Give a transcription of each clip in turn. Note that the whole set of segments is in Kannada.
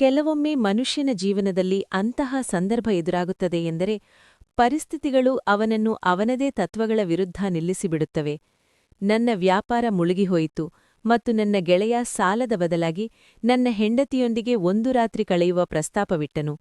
ಕೆಲವೊಮ್ಮೆ ಮನುಷ್ಯನ ಜೀವನದಲ್ಲಿ ಅಂತಹ ಸಂದರ್ಭ ಎದುರಾಗುತ್ತದೆ ಎಂದರೆ ಪರಿಸ್ಥಿತಿಗಳು ಅವನನ್ನು ಅವನದೇ ತತ್ವಗಳ ವಿರುದ್ಧ ನಿಲ್ಲಿಸಿಬಿಡುತ್ತವೆ. ನನ್ನ ವ್ಯಾಪಾರ ಮುಳುಗಿಹೋಯಿತು ಮತ್ತು ನನ್ನ ಗೆಳೆಯ ಸಾಲದ ಬದಲಾಗಿ ನನ್ನ ಹೆಂಡತಿಯೊಂದಿಗೆ ಒಂದು ರಾತ್ರಿ ಕಳೆಯುವ ಪ್ರಸ್ತಾಪವಿಟ್ಟನು.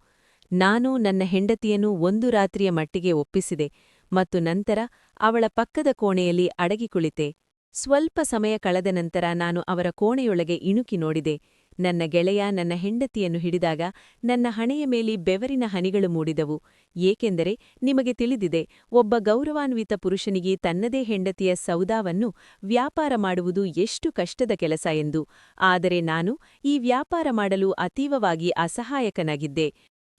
ನಾನು ನನ್ನ ಹೆಂಡತಿಯನ್ನು ಒಂದು ರಾತ್ರಿಯ ಮಟ್ಟಿಗೆ ಒಪ್ಪಿಸಿದೆ ಮತ್ತು ನಂತರ ಅವಳ ಪಕ್ಕದ ಕೋಣೆಯಲ್ಲಿ ಅಡಗಿ ಕುಳಿತೆ. ಸ್ವಲ್ಪ ಸಮಯ ಕಳೆದ ನಂತರ ನಾನು ಅವರ ಕೋಣೆಯೊಳಗೆ ಇಣುಕಿ ನೋಡಿದೆ. ನನ್ನ ಗೆಳೆಯ ನನ್ನ ಹೆಂಡತಿಯನ್ನು ಹಿಡಿದಾಗ ನನ್ನ ಹಣೆಯ ಮೇಲೆ ಬೆವರಿನ ಹನಿಗಳು ಮೂಡಿದವು. ಏಕೆಂದರೆ ನಿಮಗೆ ತಿಳಿದಿದೆ, ಒಬ್ಬ ಗೌರವಾನ್ವಿತ ಪುರುಷನಿಗೆ ತನ್ನದೇ ಹೆಂಡತಿಯ ಸೌದಾವನ್ನು ವ್ಯಾಪಾರ ಮಾಡುವುದು ಎಷ್ಟು ಕಷ್ಟದ ಕೆಲಸ ಎಂದು. ಆದರೆ ನಾನು ಈ ವ್ಯಾಪಾರ ಮಾಡಲು ಅತೀವವಾಗಿ ಅಸಹಾಯಕನಾಗಿದ್ದೆ.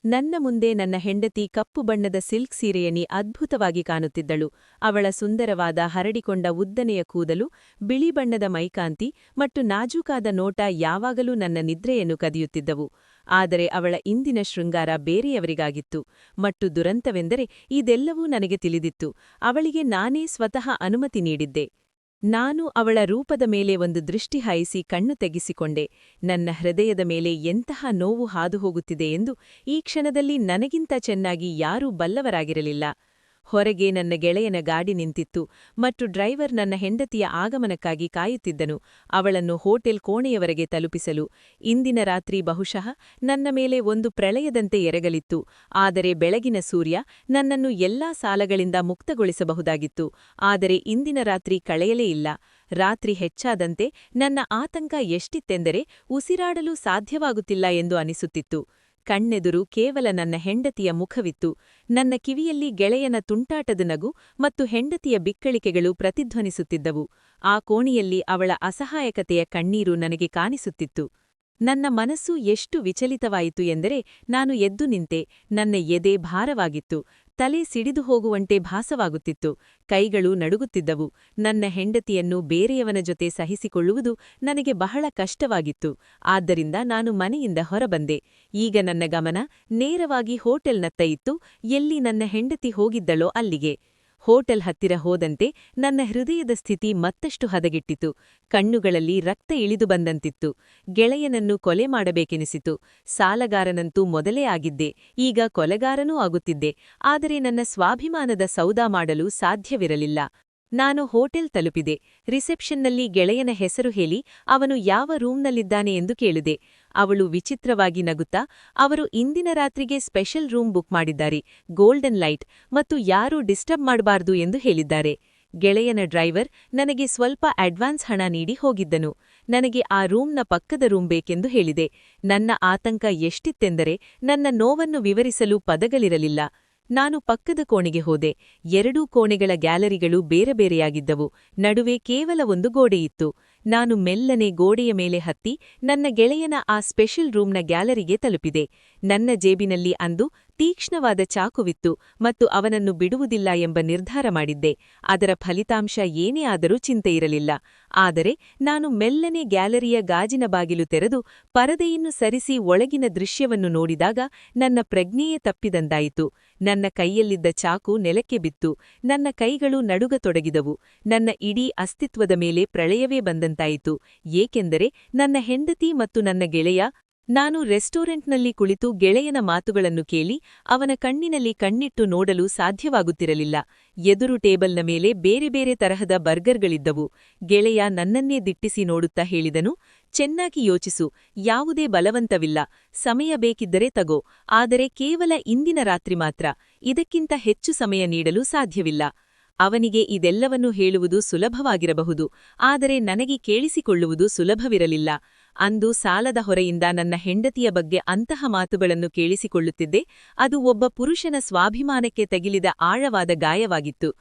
ನನ್ನ ಮುಂದೆ ನನ್ನ ಹೆಂಡತಿ ಕಪ್ಪು ಬಣ್ಣದ ಸಿಲ್ಕ್ ಸೀರೆಯನಿ ಅದ್ಭುತವಾಗಿ ಕಾಣುತ್ತಿದ್ದಳು. ಅವಳ ಸುಂದರವಾದ ಹರಡಿಕೊಂಡ ಉದ್ದನೆಯ ಕೂದಲು, ಬಿಳಿ ಬಣ್ಣದ ಮೈಕಾಂತಿ ಮತ್ತು ನಾಜೂಕಾದ ನೋಟ ಯಾವಾಗಲೂ ನನ್ನ ನಿದ್ರೆಯನ್ನು ಕದಿಯುತ್ತಿದ್ದವು. ಆದರೆ ಅವಳ ಇಂದಿನ ಶೃಂಗಾರ ಬೇರೆಯವರಿಗಾಗಿತ್ತು. ಮತ್ತು ದುರಂತವೆಂದರೆ ಇದೆಲ್ಲವೂ ನನಗೆ ತಿಳಿದಿತ್ತು. ಅವಳಿಗೆ ನಾನೇ ಸ್ವತಃ ಅನುಮತಿ ನೀಡಿದ್ದೆ. ನಾನು ಅವಳ ರೂಪದ ಮೇಲೆ ಒಂದು ದೃಷ್ಟಿ ಹಾಯಿಸಿ ಕಣ್ಣು ತೆಗೆಸಿಕೊಂಡೆ. ನನ್ನ ಹೃದಯದ ಮೇಲೆ ಎಂತಹ ನೋವು ಹಾದುಹೋಗುತ್ತಿದೆ ಎಂದು ಈ ಕ್ಷಣದಲ್ಲಿ ನನಗಿಂತ ಚೆನ್ನಾಗಿ ಯಾರೂ ಬಲ್ಲವರಾಗಿರಲಿಲ್ಲ. ಹೊರಗೆ ನನ್ನ ಗೆಳೆಯನ ಗಾಡಿ ನಿಂತಿತ್ತು ಮತ್ತು ಡ್ರೈವರ್ ನನ್ನ ಹೆಂಡತಿಯ ಆಗಮನಕ್ಕಾಗಿ ಕಾಯುತ್ತಿದ್ದನು, ಅವಳನ್ನು ಹೋಟೆಲ್ ಕೋಣೆಯವರೆಗೆ ತಲುಪಿಸಲು. ಇಂದಿನ ರಾತ್ರಿ ಬಹುಶಃ ನನ್ನ ಮೇಲೆ ಒಂದು ಪ್ರಳಯದಂತೆ ಎರಗಲಿತ್ತು. ಆದರೆ ಬೆಳಗಿನ ಸೂರ್ಯ ನನ್ನನ್ನು ಎಲ್ಲಾ ಸಾಲಗಳಿಂದ ಮುಕ್ತಗೊಳಿಸಬಹುದಾಗಿತ್ತು. ಆದರೆ ಇಂದಿನ ರಾತ್ರಿ ಕಳೆಯಲೇ ಇಲ್ಲ. ರಾತ್ರಿ ಹೆಚ್ಚಾದಂತೆ ನನ್ನ ಆತಂಕ ಎಷ್ಟಿತ್ತೆಂದರೆ ಉಸಿರಾಡಲು ಸಾಧ್ಯವಾಗುತ್ತಿಲ್ಲ ಎಂದು ಅನಿಸುತ್ತಿತ್ತು. ಕಣ್ಣೆದುರು ಕೇವಲ ನನ್ನ ಹೆಂಡತಿಯ ಮುಖವಿತ್ತು. ನನ್ನ ಕಿವಿಯಲ್ಲಿ ಗೆಳೆಯನ ತುಂಟಾಟದ ನಗು ಮತ್ತು ಹೆಂಡತಿಯ ಬಿಕ್ಕಳಿಕೆಗಳು ಪ್ರತಿಧ್ವನಿಸುತ್ತಿದ್ದವು. ಆ ಕೋಣೆಯಲ್ಲಿ ಅವಳ ಅಸಹಾಯಕತೆಯ ಕಣ್ಣೀರು ನನಗೆ ಕಾಣಿಸುತ್ತಿತ್ತು. ನನ್ನ ಮನಸ್ಸು ಎಷ್ಟು ವಿಚಲಿತವಾಯಿತು ಎಂದರೆ ನಾನು ಎದ್ದು ನಿಂತೆ. ನನ್ನ ಎದೆ ಭಾರವಾಗಿತ್ತು. ತಲೆ ಸಿಡಿದು ಹೋಗುವಂತೆ ಭಾಸವಾಗುತ್ತಿತ್ತು. ಕೈಗಳು ನಡುಗುತ್ತಿದ್ದವು. ನನ್ನ ಹೆಂಡತಿಯನ್ನು ಬೇರೆಯವನ ಜೊತೆ ಸಹಿಸಿಕೊಳ್ಳುವುದು ನನಗೆ ಬಹಳ ಕಷ್ಟವಾಗಿತ್ತು. ಆದ್ದರಿಂದ ನಾನು ಮನೆಯಿಂದ ಹೊರಬಂದೆ. ಈಗ ನನ್ನ ಗಮನ ನೇರವಾಗಿ ಹೋಟೆಲ್ನತ್ತ ಇತ್ತು. ಎಲ್ಲಿ ನನ್ನ ಹೆಂಡತಿ ಹೋಗಿದ್ದಳೋ ಅಲ್ಲಿಗೆ. ಹೋಟೆಲ್ ಹತ್ತಿರ ಹೋದಂತೆ ನನ್ನ ಹೃದಯದ ಸ್ಥಿತಿ ಮತ್ತಷ್ಟು ಹದಗೆಟ್ಟಿತು. ಕಣ್ಣುಗಳಲ್ಲಿ ರಕ್ತ ಇಳಿದು ಬಂದಂತಿತ್ತು. ಗೆಳೆಯನನ್ನು ಕೊಲೆ ಮಾಡಬೇಕೆನಿಸಿತು. ಸಾಲಗಾರನಂತೂ ಮೊದಲೇ ಆಗಿದ್ದೆ, ಈಗ ಕೊಲೆಗಾರನೂ ಆಗುತ್ತಿದ್ದೆ. ಆದರೆ ನನ್ನ ಸ್ವಾಭಿಮಾನದ ಸೌದಾ ಮಾಡಲು ಸಾಧ್ಯವಿರಲಿಲ್ಲ. ನಾನು ಹೋಟೆಲ್ ತಲುಪಿದೆ. ರಿಸೆಪ್ಷನ್ನಲ್ಲಿ ಗೆಳೆಯನ ಹೆಸರು ಹೇಳಿ ಅವನು ಯಾವ ರೂಮ್ನಲ್ಲಿದ್ದಾನೆ ಎಂದು ಕೇಳಿದೆ. ಅವಳು ವಿಚಿತ್ರವಾಗಿ ನಗುತ್ತಾ, ಅವರು ಇಂದಿನ ರಾತ್ರಿಗೆ ಸ್ಪೆಷಲ್ ರೂಮ್ ಬುಕ್ ಮಾಡಿದ್ದಾರೆ, ಗೋಲ್ಡನ್ ಲೈಟ್, ಮತ್ತು ಯಾರೂ ಡಿಸ್ಟರ್ಬ್ ಮಾಡಬಾರ್ದು ಎಂದು ಹೇಳಿದ್ದಾರೆ. ಗೆಳೆಯನ ಡ್ರೈವರ್ ನನಗೆ ಸ್ವಲ್ಪ ಅಡ್ವಾನ್ಸ್ ಹಣ ನೀಡಿ ಹೋಗಿದ್ದನು. ನನಗೆ ಆ ರೂಮ್ನ ಪಕ್ಕದ ರೂಮ್ ಬೇಕೆಂದು ಹೇಳಿದೆ. ನನ್ನ ಆತಂಕ ಎಷ್ಟಿತ್ತೆಂದರೆ ನನ್ನ ನೋವನ್ನು ವಿವರಿಸಲು ಪದಗಳಿರಲಿಲ್ಲ. ನಾನು ಪಕ್ಕದ ಕೋಣೆಗೆ ಹೋದೆ. ಎರಡೂ ಕೋಣೆಗಳ ಗ್ಯಾಲರಿಗಳು ಬೇರೆ ಬೇರೆಯಾಗಿದ್ದವು. ನಡುವೆ ಕೇವಲ ಒಂದು ಗೋಡೆಯಿತ್ತು. ನಾನು ಮೆಲ್ಲನೆ ಗೋಡೆಯ ಮೇಲೆ ಹತ್ತಿ ನನ್ನ ಗೆಳೆಯನ ಆ ಸ್ಪೆಷಲ್ ರೂಮ್ನ ಗ್ಯಾಲರಿಗೆ ತಲುಪಿದೆ. ನನ್ನ ಜೇಬಿನಲ್ಲಿ ಅಂದು ತೀಕ್ಷ್ಣವಾದ ಚಾಕುವಿತ್ತು ಮತ್ತು ಅವನನ್ನು ಬಿಡುವುದಿಲ್ಲ ಎಂಬ ನಿರ್ಧಾರ ಮಾಡಿದ್ದೆ. ಅದರ ಫಲಿತಾಂಶ ಏನೇ ಆದರೂ ಚಿಂತೆಯಿರಲಿಲ್ಲ. ಆದರೆ ನಾನು ಮೆಲ್ಲನೆ ಗ್ಯಾಲರಿಯ ಗಾಜಿನ ಬಾಗಿಲು ತೆರೆದು ಪರದೆಯನ್ನು ಸರಿಸಿ ಒಳಗಿನ ದೃಶ್ಯವನ್ನು ನೋಡಿದಾಗ ನನ್ನ ಪ್ರಜ್ಞೆಯೇ ತಪ್ಪಿದಂದಾಯಿತು. ನನ್ನ ಕೈಯಲ್ಲಿದ್ದ ಚಾಕು ನೆಲಕ್ಕೆ ಬಿತ್ತು. ನನ್ನ ಕೈಗಳು ನಡುಗತೊಡಗಿದವು. ನನ್ನ ಇಡೀ ಅಸ್ತಿತ್ವದ ಮೇಲೆ ಪ್ರಳಯವೇ ಬಂದಂತಾಯಿತು. ಏಕೆಂದರೆ ನನ್ನ ಹೆಂಡತಿ ಮತ್ತು ನನ್ನ ಗೆಳೆಯ. ನಾನು ರೆಸ್ಟೋರೆಂಟ್ನಲ್ಲಿ ಕುಳಿತು ಗೆಳೆಯನ ಮಾತುಗಳನ್ನು ಕೇಳಿ ಅವನ ಕಣ್ಣಿನಲ್ಲಿ ಕಣ್ಣಿಟ್ಟು ನೋಡಲು ಸಾಧ್ಯವಾಗುತ್ತಿರಲಿಲ್ಲ. ಎದುರು ಟೇಬಲ್ನ ಮೇಲೆ ಬೇರೆ ಬೇರೆ ತರಹದ ಬರ್ಗರ್ಗಳಿದ್ದವು. ಗೆಳೆಯ ನನ್ನನ್ನೇ ದಿಟ್ಟಿಸಿ ನೋಡುತ್ತಾ ಹೇಳಿದನು, ಚೆನ್ನಾಗಿ ಯೋಚಿಸು, ಯಾವುದೇ ಬಲವಂತವಿಲ್ಲ, ಸಮಯ ಬೇಕಿದ್ದರೆ ತಗೋ, ಆದರೆ ಕೇವಲ ಇಂದಿನ ರಾತ್ರಿ ಮಾತ್ರ, ಇದಕ್ಕಿಂತ ಹೆಚ್ಚು ಸಮಯ ನೀಡಲು ಸಾಧ್ಯವಿಲ್ಲ. ಅವನಿಗೆ ಇದೆಲ್ಲವನ್ನೂ ಹೇಳುವುದು ಸುಲಭವಾಗಿರಬಹುದು, ಆದರೆ ನನಗೆ ಕೇಳಿಸಿಕೊಳ್ಳುವುದು ಸುಲಭವಿರಲಿಲ್ಲ. ಅಂದು ಸಾಲದ ಹೊರೆಯಿಂದ ನನ್ನ ಹೆಂಡತಿಯ ಬಗ್ಗೆ ಅಂತಹ ಮಾತುಗಳನ್ನು ಕೇಳಿಸಿಕೊಳ್ಳುತ್ತಿದ್ದೆ. ಅದು ಒಬ್ಬ ಪುರುಷನ ಸ್ವಾಭಿಮಾನಕ್ಕೆ ತಗಿಲಿದ ಆಳವಾದ ಗಾಯವಾಗಿತ್ತು.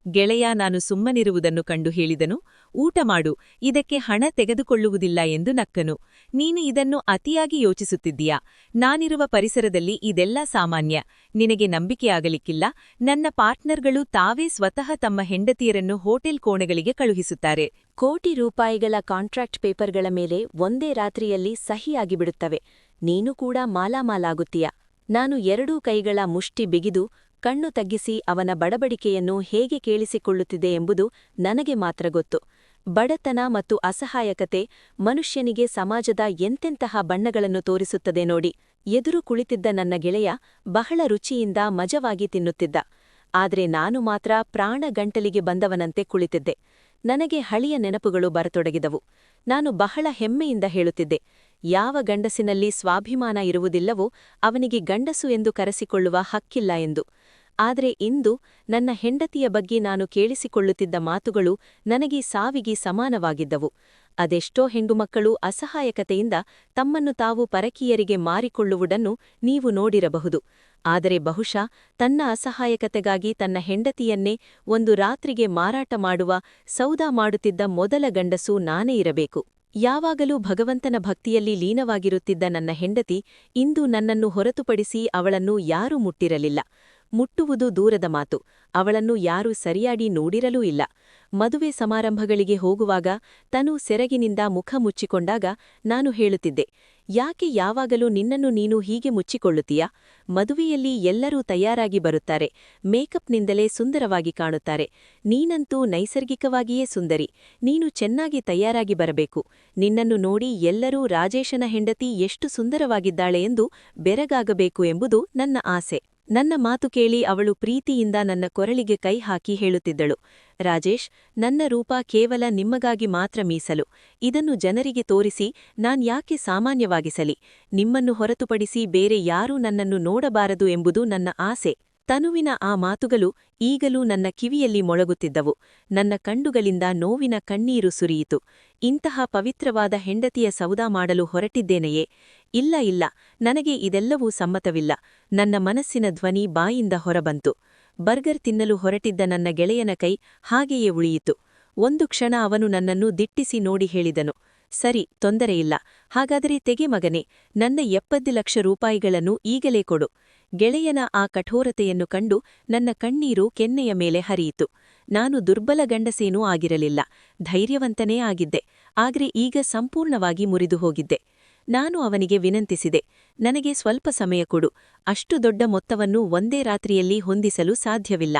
ಗೆಳೆಯ ನಾನು ಸುಮ್ಮನಿರುವುದನ್ನು ಕಂಡು ಹೇಳಿದನು, ಊಟ ಮಾಡು, ಇದಕ್ಕೆ ಹಣ ತೆಗೆದುಕೊಳ್ಳುವುದಿಲ್ಲ ಎಂದು ನಕ್ಕನು. ನೀನು ಇದನ್ನು ಅತಿಯಾಗಿ ಯೋಚಿಸುತ್ತಿದ್ದೀಯಾ? ನಾನಿರುವ ಪರಿಸರದಲ್ಲಿ ಇದೆಲ್ಲ ಸಾಮಾನ್ಯ. ನಿನಗೆ ನಂಬಿಕೆಯಾಗಲಿಕ್ಕಿಲ್ಲ. ನನ್ನ ಪಾರ್ಟ್ನರ್ಗಳು ತಾವೇ ಸ್ವತಃ ತಮ್ಮ ಹೆಂಡತಿಯರನ್ನು ಹೋಟೆಲ್ ಕೋಣೆಗಳಿಗೆ ಕಳುಹಿಸುತ್ತಾರೆ. ಕೋಟಿ ರೂಪಾಯಿಗಳ ಕಾಂಟ್ರಾಕ್ಟ್ ಪೇಪರ್ಗಳ ಮೇಲೆ ಒಂದೇ ರಾತ್ರಿಯಲ್ಲಿ ಸಹಿಯಾಗಿಬಿಡುತ್ತವೆ. ನೀನು ಕೂಡ ಮಾಲಾಮಾಲಾಗುತ್ತೀಯ. ನಾನು ಎರಡೂ ಕೈಗಳ ಮುಷ್ಟಿ ಬಿಗಿದು ಕಣ್ಣು ತಗ್ಗಿಸಿ ಅವನ ಬಡಬಡಿಕೆಯನ್ನು ಹೇಗೆ ಕೇಳಿಸಿಕೊಳ್ಳುತ್ತಿದೆ ಎಂಬುದು ನನಗೆ ಮಾತ್ರ ಗೊತ್ತು. ಬಡತನ ಮತ್ತು ಅಸಹಾಯಕತೆ ಮನುಷ್ಯನಿಗೆ ಸಮಾಜದ ಎಂತೆಂತಹ ಬಣ್ಣಗಳನ್ನು ತೋರಿಸುತ್ತದೆ ನೋಡಿ. ಎದುರು ಕುಳಿತಿದ್ದ ನನ್ನ ಗೆಳೆಯ ಬಹಳ ರುಚಿಯಿಂದ ಮಜವಾಗಿ ತಿನ್ನುತ್ತಿದ್ದ. ಆದ್ರೆ ನಾನು ಮಾತ್ರ ಪ್ರಾಣ ಗಂಟಲಿಗೆ ಬಂದವನಂತೆ ಕುಳಿತಿದ್ದೆ. ನನಗೆ ಹಳೆಯ ನೆನಪುಗಳು ಬರತೊಡಗಿದವು. ನಾನು ಬಹಳ ಹೆಮ್ಮೆಯಿಂದ ಹೇಳುತ್ತಿದ್ದೆ, ಯಾವ ಗಂಡಸಿನಲ್ಲಿ ಸ್ವಾಭಿಮಾನ ಇರುವುದಿಲ್ಲವೋ ಅವನಿಗೆ ಗಂಡಸು ಎಂದು ಕರೆಸಿಕೊಳ್ಳುವ ಹಕ್ಕಿಲ್ಲ ಎಂದು. ಆದರೆ ಇಂದು ನನ್ನ ಹೆಂಡತಿಯ ಬಗ್ಗೆ ನಾನು ಕೇಳಿಸಿಕೊಳ್ಳುತ್ತಿದ್ದ ಮಾತುಗಳು ನನಗೆ ಸಾವಿಗೆ ಸಮಾನವಾಗಿದ್ದವು. ಅದೆಷ್ಟೋ ಹೆಂಗುಮಕ್ಕಳು ಅಸಹಾಯಕತೆಯಿಂದ ತಮ್ಮನ್ನು ತಾವು ಪರಕೀಯರಿಗೆ ಮಾರಿಕೊಳ್ಳುವುದನ್ನು ನೀವು ನೋಡಿರಬಹುದು. ಆದರೆ ಬಹುಶಃ ತನ್ನ ಅಸಹಾಯಕತೆಗಾಗಿ ತನ್ನ ಹೆಂಡತಿಯನ್ನೇ ಒಂದು ರಾತ್ರಿಗೆ ಮಾರಾಟ ಮಾಡುವ, ಸೌದಾ ಮಾಡುತ್ತಿದ್ದ ಮೊದಲ ಗಂಡಸು ನಾನೇ ಇರಬೇಕು. ಯಾವಾಗಲೂ ಭಗವಂತನ ಭಕ್ತಿಯಲ್ಲಿ ಲೀನವಾಗಿರುತ್ತಿದ್ದ ನನ್ನ ಹೆಂಡತಿ ಇಂದು ನನ್ನನ್ನು ಹೊರತುಪಡಿಸಿ ಅವಳನ್ನು ಯಾರೂ ಮುಟ್ಟಿರಲಿಲ್ಲ. ಮುಟ್ಟುವುದು ದೂರದ ಮಾತು, ಅವಳನ್ನು ಯಾರೂ ಸರಿಯಾಡಿ ನೋಡಿರಲೂ ಇಲ್ಲ. ಮದುವೆ ಸಮಾರಂಭಗಳಿಗೆ ಹೋಗುವಾಗ ತನು ಸೆರಗಿನಿಂದ ಮುಖ ಮುಚ್ಚಿಕೊಂಡಾಗ ನಾನು ಹೇಳುತ್ತಿದ್ದೆ, ಯಾಕೆ ಯಾವಾಗಲೂ ನಿನ್ನನ್ನು ನೀನು ಹೀಗೆ ಮುಚ್ಚಿಕೊಳ್ಳುತ್ತೀಯಾ? ಮದುವೆಯಲ್ಲಿ ಎಲ್ಲರೂ ತಯಾರಾಗಿ ಬರುತ್ತಾರೆ, ಮೇಕಪ್ನಿಂದಲೇ ಸುಂದರವಾಗಿ ಕಾಣುತ್ತಾರೆ. ನೀನಂತೂ ನೈಸರ್ಗಿಕವಾಗಿಯೇ ಸುಂದರಿ. ನೀನು ಚೆನ್ನಾಗಿ ತಯಾರಾಗಿ ಬರಬೇಕು. ನಿನ್ನನ್ನು ನೋಡಿ ಎಲ್ಲರೂ ರಾಜೇಶನ ಹೆಂಡತಿ ಎಷ್ಟು ಸುಂದರವಾಗಿದ್ದಾಳೆ ಎಂದು ಬೆರಗಾಗಬೇಕು ಎಂಬುದು ನನ್ನ ಆಸೆ. ನನ್ನ ಮಾತು ಕೇಳಿ ಅವಳು ಪ್ರೀತಿಯಿಂದ ನನ್ನ ಕೊರಳಿಗೆ ಕೈ ಹಾಕಿ ಹೇಳುತ್ತಿದ್ದಳು, ರಾಜೇಶ್, ನನ್ನ ರೂಪ ಕೇವಲ ನಿಮ್ಮಗಾಗಿ ಮಾತ್ರ ಮೀಸಲು. ಇದನ್ನು ಜನರಿಗೆ ತೋರಿಸಿ ನಾನ್ಯಾಕೆ ಸಾಮಾನ್ಯವಾಗಿಸಲಿ? ನಿಮ್ಮನ್ನು ಹೊರತುಪಡಿಸಿ ಬೇರೆ ಯಾರೂ ನನ್ನನ್ನು ನೋಡಬಾರದು ಎಂಬುದು ನನ್ನ ಆಸೆ. ತನುವಿನ ಆ ಮಾತುಗಳು ಈಗಲೂ ನನ್ನ ಕಿವಿಯಲ್ಲಿ ಮೊಳಗುತ್ತಿದ್ದವು. ನನ್ನ ಕಣ್ಣುಗಳಿಂದ ನೋವಿನ ಕಣ್ಣೀರು ಸುರಿಯಿತು. ಇಂತಹ ಪವಿತ್ರವಾದ ಹೆಂಡತಿಯ ಸೌದಾ ಮಾಡಲು ಹೊರಟಿದ್ದೇನೆಯೇ? ಇಲ್ಲ ಇಲ್ಲ, ನನಗೆ ಇದೆಲ್ಲವೂ ಸಮ್ಮತವಿಲ್ಲ. ನನ್ನ ಮನಸ್ಸಿನ ಧ್ವನಿ ಬಾಯಿಂದ ಹೊರಬಂತು. ಬರ್ಗರ್ ತಿನ್ನಲು ಹೊರಟಿದ್ದ ನನ್ನ ಗೆಳೆಯನ ಕೈ ಹಾಗೆಯೇ ಉಳಿಯಿತು. ಒಂದು ಕ್ಷಣ ಅವನು ನನ್ನನ್ನು ದಿಟ್ಟಿಸಿ ನೋಡಿ ಹೇಳಿದನು, ಸರಿ, ತೊಂದರೆಯಿಲ್ಲ. ಹಾಗಾದರೆ ತೆಗೆ ಮಗನೇ, ನನ್ನ 70 ಲಕ್ಷ ರೂಪಾಯಿಗಳನ್ನು ಈಗಲೇ ಕೊಡು. ಗೆಳೆಯನ ಆ ಕಠೋರತೆಯನ್ನು ಕಂಡು ನನ್ನ ಕಣ್ಣೀರು ಕೆನ್ನೆಯ ಮೇಲೆ ಹರಿಯಿತು. ನಾನು ದುರ್ಬಲ ಗಂಡಸೇನೂ ಆಗಿರಲಿಲ್ಲ, ಧೈರ್ಯವಂತನೇ ಆಗಿದ್ದೆ. ಆದ್ರೆ ಈಗ ಸಂಪೂರ್ಣವಾಗಿ ಮುರಿದು ಹೋಗಿದ್ದೆ. ನಾನು ಅವನಿಗೆ ವಿನಂತಿಸಿದೆ, ನನಗೆ ಸ್ವಲ್ಪ ಸಮಯ ಕೊಡು. ಅಷ್ಟು ದೊಡ್ಡ ಮೊತ್ತವನ್ನು ಒಂದೇ ರಾತ್ರಿಯಲ್ಲಿ ಹೊಂದಿಸಲು ಸಾಧ್ಯವಿಲ್ಲ.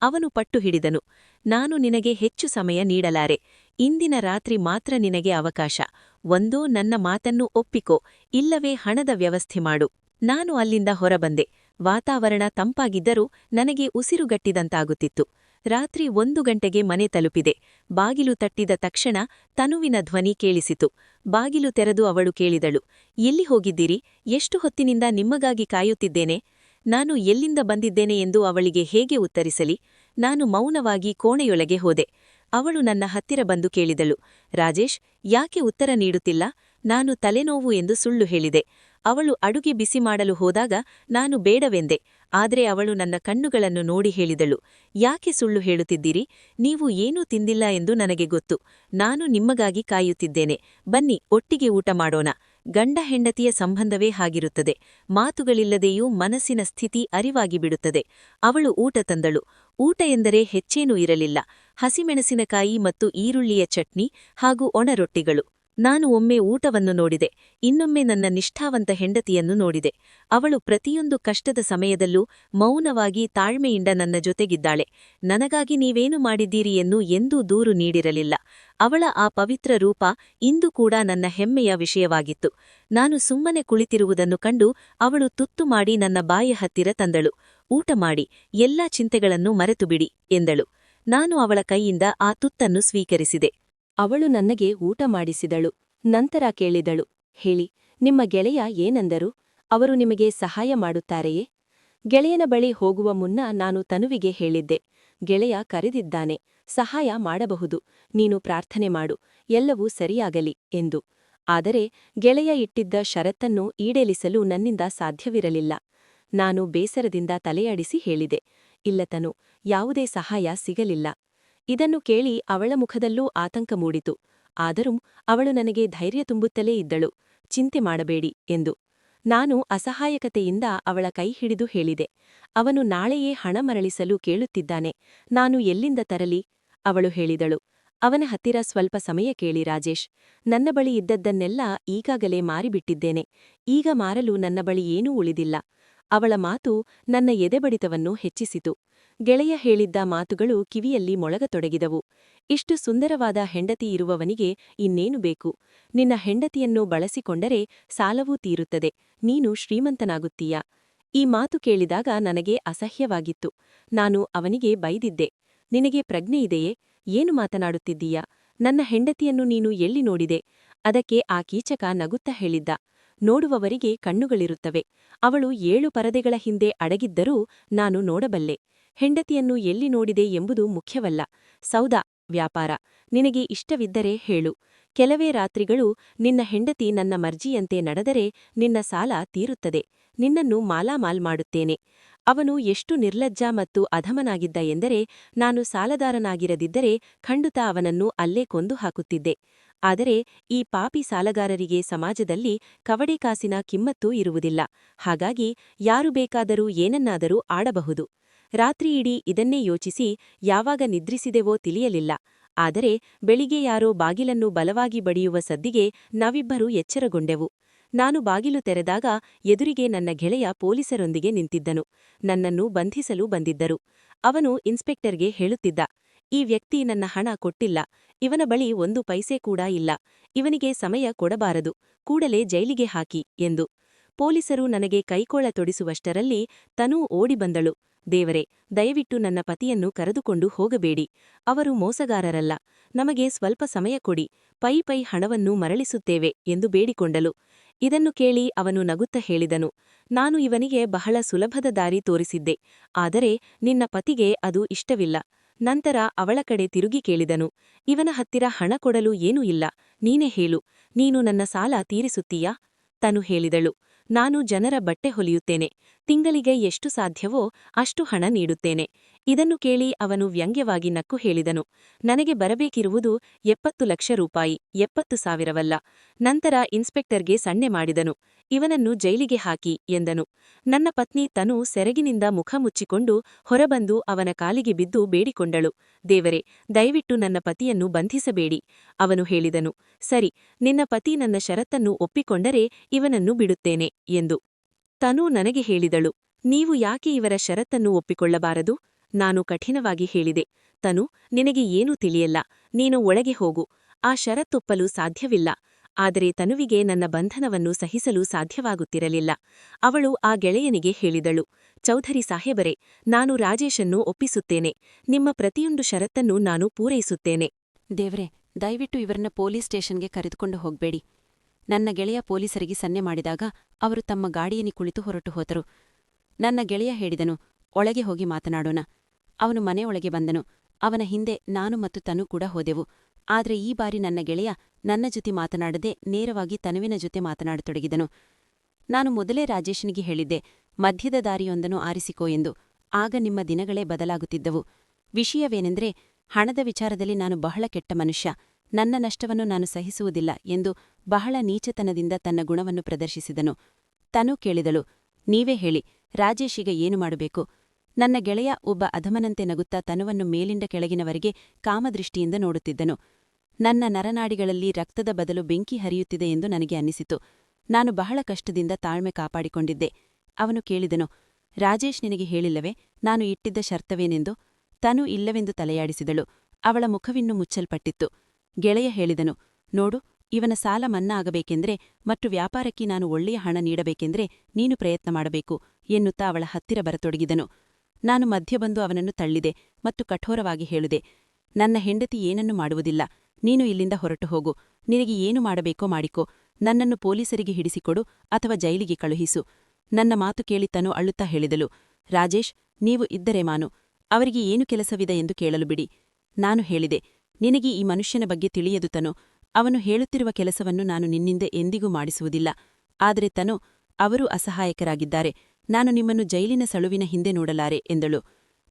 ಅವನು ಪಟ್ಟು ಹಿಡಿದನು, ನಾನು ನಿನಗೆ ಹೆಚ್ಚು ಸಮಯ ನೀಡಲಾರೆ. ಇಂದಿನ ರಾತ್ರಿ ಮಾತ್ರ ನಿನಗೆ ಅವಕಾಶ. ಒಂದೋ ನನ್ನ ಮಾತನ್ನು ಒಪ್ಪಿಕೋ, ಇಲ್ಲವೇ ಹಣದ ವ್ಯವಸ್ಥೆ ಮಾಡು. ನಾನು ಅಲ್ಲಿಂದ ಹೊರಬಂದೆ. ವಾತಾವರಣ ತಂಪಾಗಿದ್ದರೂ ನನಗೆ ಉಸಿರುಗಟ್ಟಿದಂತಾಗುತ್ತಿತ್ತು. ರಾತ್ರಿ 1 ಗಂಟೆಗೆ ಮನೆ ತಲುಪಿದೆ. ಬಾಗಿಲು ತಟ್ಟಿದ ತಕ್ಷಣ ತನುವಿನ ಧ್ವನಿ ಕೇಳಿಸಿತು. ಬಾಗಿಲು ತೆರೆದು ಅವಳು ಕೇಳಿದಳು, ಎಲ್ಲಿ ಹೋಗಿದ್ದೀರಿ? ಎಷ್ಟು ಹೊತ್ತಿನಿಂದ ನಿಮ್ಮಗಾಗಿ ಕಾಯುತ್ತಿದ್ದೇನೆ. ನಾನು ಎಲ್ಲಿಂದ ಬಂದಿದ್ದೇನೆ ಎಂದು ಅವಳಿಗೆ ಹೇಗೆ ಉತ್ತರಿಸಲಿ? ನಾನು ಮೌನವಾಗಿ ಕೋಣೆಯೊಳಗೆ ಹೋದೆ. ಅವಳು ನನ್ನ ಹತ್ತಿರ ಬಂದು ಕೇಳಿದಳು, ರಾಜೇಶ್, ಯಾಕೆ ಉತ್ತರ ನೀಡುತ್ತಿಲ್ಲ? ನಾನು ತಲೆನೋವು ಎಂದು ಸುಳ್ಳು ಹೇಳಿದೆ. ಅವಳು ಅಡುಗೆ ಬಿಸಿ ಮಾಡಲು ಹೋದಾಗ ನಾನು ಬೇಡವೆಂದೆ. ಆದರೆ ಅವಳು ನನ್ನ ಕಣ್ಣುಗಳನ್ನು ನೋಡಿ ಹೇಳಿದಳು, ಯಾಕೆ ಸುಳ್ಳು ಹೇಳುತ್ತಿದ್ದೀರಿ? ನೀವು ಏನೂ ತಿಂದಿಲ್ಲ ಎಂದು ನನಗೆ ಗೊತ್ತು. ನಾನು ನಿಮ್ಮಗಾಗಿ ಕಾಯುತ್ತಿದ್ದೇನೆ. ಬನ್ನಿ, ಒಟ್ಟಿಗೆ ಊಟ ಮಾಡೋಣ. ಗಂಡ ಹೆಂಡತಿಯ ಸಂಬಂಧವೇ ಹಾಗಿರುತ್ತದೆ. ಮಾತುಗಳಿಲ್ಲದೆಯೂ ಮನಸ್ಸಿನ ಸ್ಥಿತಿ ಅರಿವಾಗಿ ಬಿಡುತ್ತದೆ. ಅವಳು ಊಟ ತಂದಳು. ಊಟ ಎಂದರೆ ಹೆಚ್ಚೇನೂ ಇರಲಿಲ್ಲ. ಹಸಿಮೆಣಸಿನಕಾಯಿ ಮತ್ತು ಈರುಳ್ಳಿಯ ಚಟ್ನಿ ಹಾಗೂ ಒಣರೊಟ್ಟಿಗಳು. ನಾನು ಒಮ್ಮೆ ಊಟವನ್ನು ನೋಡಿದೆ, ಇನ್ನೊಮ್ಮೆ ನನ್ನ ನಿಷ್ಠಾವಂತ ಹೆಂಡತಿಯನ್ನು ನೋಡಿದೆ. ಅವಳು ಪ್ರತಿಯೊಂದು ಕಷ್ಟದ ಸಮಯದಲ್ಲೂ ಮೌನವಾಗಿ ತಾಳ್ಮೆಯಿಂದ ನನ್ನ ಜೊತೆಗಿದ್ದಾಳೆ. ನನಗಾಗಿ ನೀವೇನು ಮಾಡಿದ್ದೀರಿ ಎಂದು ಎಂದೂ ದೂರು ನೀಡಿರಲಿಲ್ಲ. ಅವಳ ಆ ಪವಿತ್ರ ರೂಪ ಇಂದು ಕೂಡ ನನ್ನ ಹೆಮ್ಮೆಯ ವಿಷಯವಾಗಿತ್ತು. ನಾನು ಸುಮ್ಮನೆ ಕುಳಿತಿರುವುದನ್ನು ಕಂಡು ಅವಳು ತುತ್ತು ಮಾಡಿ ನನ್ನ ಬಾಯ ಹತ್ತಿರ ತಂದಳು. ಊಟ ಮಾಡಿ, ಎಲ್ಲಾ ಚಿಂತೆಗಳನ್ನು ಮರೆತುಬಿಡಿ ಎಂದಳು. ನಾನು ಅವಳ ಕೈಯಿಂದ ಆ ತುತ್ತನ್ನು ಸ್ವೀಕರಿಸಿದೆ. ಅವಳು ನನಗೆ ಊಟ ಮಾಡಿಸಿದಳು. ನಂತರ ಕೇಳಿದಳು, ಹೇಳಿ, ನಿಮ್ಮ ಗೆಳೆಯ ಏನಂದರು? ಅವರು ನಿಮಗೆ ಸಹಾಯ ಮಾಡುತ್ತಾರೆಯೇ? ಗೆಳೆಯನ ಬಳಿ ಹೋಗುವ ಮುನ್ನ ನಾನು ತನುವಿಗೆ ಹೇಳಿದ್ದೆ, ಗೆಳೆಯ ಕರೆದಿದ್ದಾನೆ, ಸಹಾಯ ಮಾಡಬಹುದು, ನೀನು ಪ್ರಾರ್ಥನೆ ಮಾಡು, ಎಲ್ಲವೂ ಸರಿಯಾಗಲಿ ಎಂದು. ಆದರೆ ಗೆಳೆಯ ಇಟ್ಟಿದ್ದ ಷರತ್ತನ್ನು ಈಡೇರಿಸಲು ನನ್ನಿಂದ ಸಾಧ್ಯವಿರಲಿಲ್ಲ. ನಾನು ಬೇಸರದಿಂದ ತಲೆಯಾಡಿಸಿ ಹೇಳಿದೆ, ಇಲ್ಲ ತನು, ಯಾವುದೇ ಸಹಾಯ ಸಿಗಲಿಲ್ಲ. ಇದನ್ನು ಕೇಳಿ ಅವಳ ಮುಖದಲ್ಲೂ ಆತಂಕ ಮೂಡಿತು. ಆದರೂ ಅವಳು ನನಗೆ ಧೈರ್ಯ ತುಂಬುತ್ತಲೇ ಇದ್ದಳು, ಚಿಂತೆ ಮಾಡಬೇಡಿ ಎಂದು. ನಾನು ಅಸಹಾಯಕತೆಯಿಂದ ಅವಳ ಕೈ ಹಿಡಿದು ಹೇಳಿದೆ, ಅವನು ನಾಳೆಯೇ ಹಣ ಮರಳಿಸಲು ಕೇಳುತ್ತಿದ್ದಾನೆ, ನಾನು ಎಲ್ಲಿಂದ ತರಲಿ? ಅವಳು ಹೇಳಿದಳು, ಅವನ ಹತ್ತಿರ ಸ್ವಲ್ಪ ಸಮಯ ಕೇಳಿ ರಾಜೇಶ್, ನನ್ನ ಬಳಿ ಇದ್ದದ್ದನ್ನೆಲ್ಲ ಈಗಾಗಲೇ ಮಾರಿಬಿಟ್ಟಿದ್ದೇನೆ, ಈಗ ಮಾರಲು ನನ್ನ ಬಳಿ ಏನೂ ಉಳಿದಿಲ್ಲ. ಅವಳ ಮಾತು ನನ್ನ ಎದೆಬಡಿತವನ್ನು ಹೆಚ್ಚಿಸಿತು. ಗೆಳೆಯ ಹೇಳಿದ್ದ ಮಾತುಗಳು ಕಿವಿಯಲ್ಲಿ ಮೊಳಗತೊಡಗಿದವು. ಇಷ್ಟು ಸುಂದರವಾದ ಹೆಂಡತಿ ಇರುವವನಿಗೆ ಇನ್ನೇನು ಬೇಕು? ನಿನ್ನ ಹೆಂಡತಿಯನ್ನು ಬಳಸಿಕೊಂಡರೆ ಸಾಲವೂ ತೀರುತ್ತದೆ, ನೀನು ಶ್ರೀಮಂತನಾಗುತ್ತೀಯಾ? ಈ ಮಾತು ಕೇಳಿದಾಗ ನನಗೆ ಅಸಹ್ಯವಾಗಿತ್ತು. ನಾನು ಅವನಿಗೆ ಬೈದಿದ್ದೆ. ನಿನಗೆ ಪ್ರಜ್ಞೆಯಿದೆಯೇ? ಏನು ಮಾತನಾಡುತ್ತಿದ್ದೀಯಾ? ನನ್ನ ಹೆಂಡತಿಯನ್ನು ನೀನು ಎಲ್ಲಿ ನೋಡಿದೆ? ಅದಕ್ಕೆ ಆ ಕೀಚಕ ನಗುತ್ತಾ ಹೇಳಿದ್ದ, ನೋಡುವವರಿಗೆ ಕಣ್ಣುಗಳಿರುತ್ತವೆ. ಅವಳು 7 ಪರದೆಗಳ ಹಿಂದೆ ಅಡಗಿದ್ದರೂ ನಾನು ನೋಡಬಲ್ಲೆ. ಹೆಂಡತಿಯನ್ನು ಎಲ್ಲಿ ನೋಡಿದೆ ಎಂಬುದು ಮುಖ್ಯವಲ್ಲ. ಸೌದಾ, ವ್ಯಾಪಾರ. ನಿನಗೆ ಇಷ್ಟವಿದ್ದರೆ ಹೇಳು. ಕೆಲವೇ ರಾತ್ರಿಗಳು ನಿನ್ನ ಹೆಂಡತಿ ನನ್ನ ಮರ್ಜಿಯಂತೆ ನಡೆದರೆ ನಿನ್ನ ಸಾಲ ತೀರುತ್ತದೆ. ನಿನ್ನನ್ನು ಮಾಲಾಮಾಲ್ ಮಾಡುತ್ತೇನೆ. ಅವನು ಎಷ್ಟು ನಿರ್ಲಜ್ಜ ಮತ್ತು ಅಧಮನಾಗಿದ್ದ ಎಂದರೆ, ನಾನು ಸಾಲದಾರನಾಗಿರದಿದ್ದರೆ ಖಂಡಿತ ಅವನನ್ನು ಅಲ್ಲೇ ಕೊಂದು ಹಾಕುತ್ತಿದ್ದೆ. ಆದರೆ ಈ ಪಾಪಿ ಸಾಲಗಾರರಿಗೆ ಸಮಾಜದಲ್ಲಿ ಕವಡೆ ಕಾಸಿನ ಕಿಮ್ಮತ್ತೂ ಇರುವುದಿಲ್ಲ. ಹಾಗಾಗಿ ಯಾರು ಬೇಕಾದರೂ ಏನನ್ನಾದರೂ ಆಡಬಹುದು. ರಾತ್ರಿಯಿಡೀ ಇದನ್ನೇ ಯೋಚಿಸಿ ಯಾವಾಗ ನಿದ್ರಿಸಿದೆವೋ ತಿಳಿಯಲಿಲ್ಲ. ಆದರೆ ಬೆಳಿಗ್ಗೆ ಯಾರೋ ಬಾಗಿಲನ್ನು ಬಲವಾಗಿ ಬಡಿಯುವ ಸದ್ದಿಗೆ ನಾವಿಬ್ಬರೂ ಎಚ್ಚರಗೊಂಡೆವು. ನಾನು ಬಾಗಿಲು ತೆರೆದಾಗ ಎದುರಿಗೆ ನನ್ನ ಗೆಳೆಯ ಪೊಲೀಸರೊಂದಿಗೆ ನಿಂತಿದ್ದನು. ನನ್ನನ್ನು ಬಂಧಿಸಲು ಬಂದಿದ್ದರು. ಅವನು ಇನ್ಸ್ಪೆಕ್ಟರ್ಗೆ ಹೇಳುತ್ತಿದ್ದ, ಈ ವ್ಯಕ್ತಿ ನನ್ನ ಹಣ ಕೊಟ್ಟಿಲ್ಲ. ಇವನ ಬಳಿ 1 ಪೈಸೆ ಕೂಡ ಇಲ್ಲ. ಇವನಿಗೆ ಸಮಯ ಕೊಡಬಾರದು. ಕೂಡಲೇ ಜೈಲಿಗೆ ಹಾಕಿ ಎಂದು. ಪೊಲೀಸರು ನನಗೆ ಕೈಕೋಳ ತೊಡಿಸುವಷ್ಟರಲ್ಲಿ ತನೂ ಓಡಿ ಬಂದಳು. ದೇವರೇ, ದಯವಿಟ್ಟು ನನ್ನ ಪತಿಯನ್ನು ಕರೆದುಕೊಂಡು ಹೋಗಬೇಡಿ. ಅವರು ಮೋಸಗಾರರಲ್ಲ. ನಮಗೆ ಸ್ವಲ್ಪ ಸಮಯ ಕೊಡಿ. ಪೈ ಹಣವನ್ನು ಮರಳಿಸುತ್ತೇವೆ ಎಂದು ಬೇಡಿಕೊಂಡಳು. ಇದನ್ನು ಕೇಳಿ ಅವನು ನಗುತ್ತ ಹೇಳಿದನು, ನಾನು ಇವನಿಗೆ ಬಹಳ ಸುಲಭದ ದಾರಿ ತೋರಿಸಿದ್ದೆ. ಆದರೆ ನಿನ್ನ ಪತಿಗೆ ಅದು ಇಷ್ಟವಿಲ್ಲ. ನಂತರ ಅವಳ ಕಡೆ ತಿರುಗಿ ಕೇಳಿದನು, ಇವನ ಹತ್ತಿರ ಹಣ ಕೊಡಲು ಏನೂ ಇಲ್ಲ. ನೀನೇ ಹೇಳು, ನೀನು ನನ್ನ ಸಾಲ ತೀರಿಸುತ್ತೀಯಾ? ತನು ಹೇಳಿದಳು, ನಾನು ಜನರ ಬಟ್ಟೆ ಹೊಲಿಯುತ್ತೇನೆ. ತಿಂಗಳಿಗೆ ಎಷ್ಟು ಸಾಧ್ಯವೋ ಅಷ್ಟು ಹಣ ನೀಡುತ್ತೇನೆ. ಇದನ್ನು ಕೇಳಿ ಅವನು ವ್ಯಂಗ್ಯವಾಗಿ ನಕ್ಕು ಹೇಳಿದನು, ನನಗೆ ಬರಬೇಕಿರುವುದು 70 ಲಕ್ಷ ರೂಪಾಯಿ, 70,000ವಲ್ಲ. ನಂತರ ಇನ್ಸ್ಪೆಕ್ಟರ್ಗೆ ಸನ್ನೆ ಮಾಡಿದನು, ಇವನನ್ನು ಜೈಲಿಗೆ ಹಾಕಿ ಎಂದನು. ನನ್ನ ಪತ್ನಿ ತನು ಸೆರಗಿನಿಂದ ಮುಖ ಮುಚ್ಚಿಕೊಂಡು ಹೊರಬಂದು ಅವನ ಕಾಲಿಗೆ ಬಿದ್ದು ಬೇಡಿಕೊಂಡಳು, ದೇವರೇ, ದಯವಿಟ್ಟು ನನ್ನ ಪತಿಯನ್ನು ಬಂಧಿಸಬೇಡಿ. ಅವನು ಹೇಳಿದನು, ಸರಿ, ನಿನ್ನ ಪತಿ ನನ್ನ ಷರತ್ತನ್ನು ಒಪ್ಪಿಕೊಂಡರೆ ಇವನನ್ನು ಬಿಡುತ್ತೇನೆ ಎಂದು. ತನು ನನಗೆ ಹೇಳಿದಳು, ನೀವು ಯಾಕೆ ಇವರ ಷರತ್ತನ್ನು ಒಪ್ಪಿಕೊಳ್ಳಬಾರದು? ನಾನು ಕಠಿಣವಾಗಿ ಹೇಳಿದೆ, ತನು, ನಿನಗೆ ಏನೂ ತಿಳಿಯಲ್ಲ. ನೀನು ಒಳಗೆ ಹೋಗು. ಆ ಷರತ್ತೊಪ್ಪಲು ಸಾಧ್ಯವಿಲ್ಲ. ಆದರೆ ತನುವಿಗೆ ನನ್ನ ಬಂಧನವನ್ನು ಸಹಿಸಲು ಸಾಧ್ಯವಾಗುತ್ತಿರಲಿಲ್ಲ. ಅವಳು ಆ ಗೆಳೆಯನಿಗೆ ಹೇಳಿದಳು, ಚೌಧರಿ ಸಾಹೇಬರೇ, ನಾನು ರಾಜೇಶನ್ನು ಒಪ್ಪಿಸುತ್ತೇನೆ. ನಿಮ್ಮ ಪ್ರತಿಯೊಂದು ಷರತ್ತನ್ನು ನಾನು ಪೂರೈಸುತ್ತೇನೆ. ದೇವ್ರೇ, ದಯವಿಟ್ಟು ಇವರನ್ನ ಪೊಲೀಸ್ ಸ್ಟೇಷನ್ಗೆ ಕರೆದುಕೊಂಡು ಹೋಗಬೇಡಿ. ನನ್ನ ಗೆಳೆಯ ಪೊಲೀಸರಿಗೆ ಸನ್ನೆ ಮಾಡಿದಾಗ ಅವರು ತಮ್ಮ ಗಾಡಿಯಲ್ಲಿ ಕುಳಿತು ಹೊರಟು ಹೋದರು. ನನ್ನ ಗೆಳೆಯ ಹೇಳಿದನು, ಒಳಗೆ ಹೋಗಿ ಮಾತನಾಡೋಣ. ಅವನು ಮನೆಯೊಳಗೆ ಬಂದನು. ಅವನ ಹಿಂದೆ ನಾನು ಮತ್ತು ತನು ಕೂಡ ಹೋದೆವು. ಆದರೆ ಈ ಬಾರಿ ನನ್ನ ಗೆಳೆಯ ನನ್ನ ಜೊತೆ ಮಾತನಾಡದೆ ನೇರವಾಗಿ ತನುವಿನ ಜೊತೆ ಮಾತನಾಡತೊಡಗಿದನು. ನಾನು ಮೊದಲೇ ರಾಜೇಶನಿಗೆ ಹೇಳಿದ್ದೆ, ಮಧ್ಯದ ದಾರಿಯೊಂದನ್ನು ಆರಿಸಿಕೋ ಎಂದು. ಆಗ ನಿಮ್ಮ ದಿನಗಳೇ ಬದಲಾಗುತ್ತಿದ್ದವು. ವಿಷಯವೇನೆಂದರೆ, ಹಣದ ವಿಚಾರದಲ್ಲಿ ನಾನು ಬಹಳ ಕೆಟ್ಟ ಮನುಷ್ಯ. ನನ್ನ ನಷ್ಟವನ್ನು ನಾನು ಸಹಿಸುವುದಿಲ್ಲ ಎಂದು ಬಹಳ ನೀಚತನದಿಂದ ತನ್ನ ಗುಣವನ್ನು ಪ್ರದರ್ಶಿಸಿದನು. ತನು ಕೇಳಿದಳು, ನೀವೇ ಹೇಳಿ, ರಾಜೇಶೀಗ ಏನು ಮಾಡಬೇಕು? ನನ್ನ ಗೆಳೆಯ ಒಬ್ಬ ಅಧಮನಂತೆ ನಗುತ್ತಾ ತನುವನ್ನು ಮೇಲಿಂದ ಕೆಳಗಿನವರೆಗೆ ಕಾಮದೃಷ್ಟಿಯಿಂದ ನೋಡುತ್ತಿದ್ದನು. ನನ್ನ ನರನಾಡಿಗಳಲ್ಲಿ ರಕ್ತದ ಬದಲು ಬೆಂಕಿ ಹರಿಯುತ್ತಿದೆ ಎಂದು ನನಗೆ ಅನ್ನಿಸಿತು. ನಾನು ಬಹಳ ಕಷ್ಟದಿಂದ ತಾಳ್ಮೆ ಕಾಪಾಡಿಕೊಂಡಿದ್ದೆ. ಅವನು ಕೇಳಿದನು, ರಾಜೇಶ್ ನಿನಗೆ ಹೇಳಿಲ್ಲವೇ ನಾನು ಇಟ್ಟಿದ್ದ ಶರ್ತವೇನೆಂದು? ತನು ಇಲ್ಲವೆಂದು ತಲೆಯಾಡಿಸಿದಳು. ಅವಳ ಮುಖವಿನ್ನೂ ಮುಚ್ಚಲ್ಪಟ್ಟಿತ್ತು. ಗೆಳೆಯ ಹೇಳಿದನು, ನೋಡು, ಇವನ ಸಾಲ ಮನ್ನಾ ಆಗಬೇಕೆಂದ್ರೆ ಮತ್ತು ವ್ಯಾಪಾರಕ್ಕೆ ನಾನು ಒಳ್ಳೆಯ ಹಣ ನೀಡಬೇಕೆಂದ್ರೆ ನೀನು ಪ್ರಯತ್ನ ಮಾಡಬೇಕು ಎನ್ನುತ್ತಾ ಅವಳ ಹತ್ತಿರ ಬರತೊಡಗಿದನು. ನಾನು ಮಧ್ಯ ಬಂದು ಅವನನ್ನು ತಳ್ಳಿದೆ ಮತ್ತು ಕಠೋರವಾಗಿ ಹೇಳಿದೆ, ನನ್ನ ಹೆಂಡತಿ ಏನನ್ನೂ ಮಾಡುವುದಿಲ್ಲ. ನೀನು ಇಲ್ಲಿಂದ ಹೊರಟು ಹೋಗು. ನಿನಗೆ ಏನು ಮಾಡಬೇಕೋ ಮಾಡಿಕೋ. ನನ್ನನ್ನು ಪೊಲೀಸರಿಗೆ ಹಿಡಿಸಿಕೊಡು ಅಥವಾ ಜೈಲಿಗೆ ಕಳುಹಿಸು. ನನ್ನ ಮಾತು ಕೇಳಿ ತನು ಅಳುತ್ತಾ ಹೇಳಿದಳು, ರಾಜೇಶ್, ನೀವು ಇದ್ದರೆ ಮಾನು. ಅವರಿಗೆ ಏನು ಕೆಲಸವಿದೆ ಎಂದು ಕೇಳಲು ಬಿಡಿ. ನಾನು ಹೇಳಿದೆ, ನಿನಗೆ ಈ ಮನುಷ್ಯನ ಬಗ್ಗೆ ತಿಳಿಯದು ತನು. ಅವನು ಹೇಳುತ್ತಿರುವ ಕೆಲಸವನ್ನು ನಾನು ನಿನ್ನಿಂದ ಎಂದಿಗೂ ಮಾಡಿಸುವುದಿಲ್ಲ. ಆದರೆ ತನು, ಅವರೂ ಅಸಹಾಯಕರಾಗಿದ್ದಾರೆ. ನಾನು ನಿಮ್ಮನ್ನು ಜೈಲಿನ ಸಳುವಿನ ಹಿಂದೆ ನೋಡಲಾರೆ ಎಂದಳು.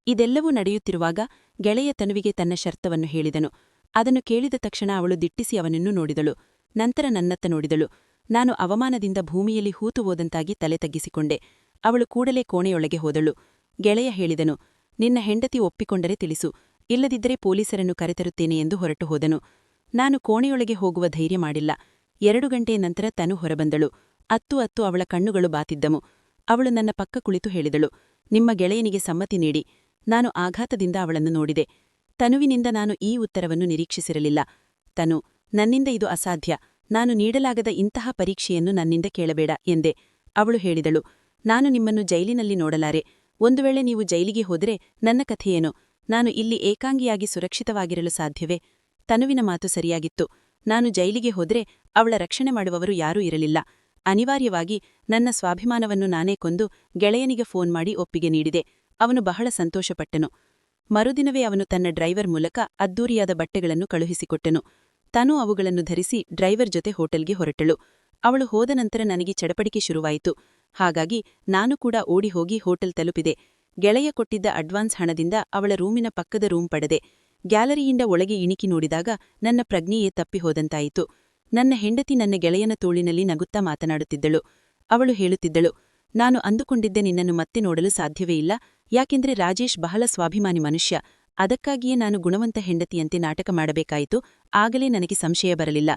ಇದೆಲ್ಲವೂ ನಡೆಯುತ್ತಿರುವಾಗ ಗೆಳೆಯ ತನುವಿಗೆ ತನ್ನ ಶರ್ತವನ್ನು ಹೇಳಿದನು. ಅದನ್ನು ಕೇಳಿದ ತಕ್ಷಣ ಅವಳು ದಿಟ್ಟಿಸಿ ಅವನನ್ನು ನೋಡಿದಳು. ನಂತರ ನನ್ನತ್ತ ನೋಡಿದಳು. ನಾನು ಅವಮಾನದಿಂದ ಭೂಮಿಯಲ್ಲಿ ಹೂತು ಹೋದಂತಾಗಿ ತಲೆ ತಗ್ಗಿಸಿಕೊಂಡೆ. ಅವಳು ಕೂಡಲೇ ಕೋಣೆಯೊಳಗೆ ಹೋದಳು. ಗೆಳೆಯ ಹೇಳಿದನು, ನಿನ್ನ ಹೆಂಡತಿ ಒಪ್ಪಿಕೊಂಡರೆ ತಿಳಿಸು, ಇಲ್ಲದಿದ್ದರೆ ಪೊಲೀಸರನ್ನು ಕರೆತರುತ್ತೇನೆ ಎಂದು ಹೊರಟು ಹೋದನು. ನಾನು ಕೋಣೆಯೊಳಗೆ ಹೋಗುವ ಧೈರ್ಯ ಮಾಡಿಲ್ಲ. 2 ಗಂಟೆಯ ನಂತರ ತನು ಹೊರಬಂದಳು. ಅತ್ತು ಅವಳ ಕಣ್ಣುಗಳು ಬಾತಿದ್ದವು. ಅವಳು ನನ್ನ ಪಕ್ಕ ಕುಳಿತು ಹೇಳಿದಳು, ನಿಮ್ಮ ಗೆಳೆಯನಿಗೆ ಸಮ್ಮತಿ ನೀಡಿ. ನಾನು ಆಘಾತದಿಂದ ಅವಳನ್ನು ನೋಡಿದೆ. ತನುವಿನಿಂದ ನಾನು ಈ ಉತ್ತರವನ್ನು ನಿರೀಕ್ಷಿಸಿರಲಿಲ್ಲ. ತನು, ನನ್ನಿಂದ ಇದು ಅಸಾಧ್ಯ. ನಾನು ನೀಡಲಾಗದ ಇಂತಹ ಪರೀಕ್ಷೆಯನ್ನು ನನ್ನಿಂದ ಕೇಳಬೇಡ ಎಂದೆ. ಅವಳು ಹೇಳಿದಳು, ನಾನು ನಿಮ್ಮನ್ನು ಜೈಲಿನಲ್ಲಿ ನೋಡಲಾರೆ. ಒಂದು ವೇಳೆ ನೀವು ಜೈಲಿಗೆ ಹೋದರೆ ನನ್ನ ಕಥೆಯೇನು? ನಾನು ಇಲ್ಲಿ ಏಕಾಂಗಿಯಾಗಿ ಸುರಕ್ಷಿತವಾಗಿರಲು ಸಾಧ್ಯವೇ? ತನುವಿನ ಮಾತು ಸರಿಯಾಗಿತ್ತು. ನಾನು ಜೈಲಿಗೆ ಹೋದರೆ ಅವಳ ರಕ್ಷಣೆ ಮಾಡುವವರು ಯಾರೂ ಇರಲಿಲ್ಲ. ಅನಿವಾರ್ಯವಾಗಿ ನನ್ನ ಸ್ವಾಭಿಮಾನವನ್ನು ನಾನೇ ಕೊಂದು ಗೆಳೆಯನಿಗೆ ಫೋನ್ ಮಾಡಿ ಒಪ್ಪಿಗೆ ನೀಡಿದೆ. ಅವನು ಬಹಳ ಸಂತೋಷಪಟ್ಟನು. ಮರುದಿನವೇ ಅವನು ತನ್ನ ಡ್ರೈವರ್ ಮೂಲಕ ಅದ್ದೂರಿಯಾದ ಬಟ್ಟೆಗಳನ್ನು ಕಳುಹಿಸಿಕೊಟ್ಟನು. ತನು ಅವುಗಳನ್ನು ಧರಿಸಿ ಡ್ರೈವರ್ ಜೊತೆ ಹೋಟೆಲ್ಗೆ ಹೊರಟಳು. ಅವಳು ಹೋದ ನಂತರ ನನಗೆ ಚಡಪಡಿಕೆ ಶುರುವಾಯಿತು. ಹಾಗಾಗಿ ನಾನು ಕೂಡ ಓಡಿ ಹೋಗಿ ಹೋಟೆಲ್ ತಲುಪಿದೆ. ಗೆಳೆಯ ಕೊಟ್ಟಿದ್ದ ಅಡ್ವಾನ್ಸ್ ಹಣದಿಂದ ಅವಳ ರೂಮಿನ ಪಕ್ಕದ ರೂಮ್ ಪಡೆದೆ. ಗ್ಯಾಲರಿಯಿಂದ ಒಳಗೆ ಇಣಿಕಿ ನೋಡಿದಾಗ ನನ್ನ ಪ್ರಜ್ಞೆಯೇ ತಪ್ಪಿಹೋದಂತಾಯಿತು. ನನ್ನ ಹೆಂಡತಿ ನನ್ನ ಗೆಳೆಯನ ತೋಳಿನಲ್ಲಿ ನಗುತ್ತಾ ಮಾತನಾಡುತ್ತಿದ್ದಳು. ಅವಳು ಹೇಳುತ್ತಿದ್ದಳು, ನಾನು ಅಂದುಕೊಂಡಿದ್ದೆ ನಿನ್ನನ್ನು ಮತ್ತೆ ನೋಡಲು ಸಾಧ್ಯವೇ ಇಲ್ಲ. ಯಾಕೆಂದ್ರೆ ರಾಜೇಶ್ ಬಹಳ ಸ್ವಾಭಿಮಾನಿ ಮನುಷ್ಯ. ಅದಕ್ಕಾಗಿಯೇ ನಾನು ಗುಣವಂತ ಹೆಂಡತಿಯಂತೆ ನಾಟಕ ಮಾಡಬೇಕಾಯಿತು. ಆಗಲೇ ನನಗೆ ಸಂಶಯ ಬರಲಿಲ್ಲ.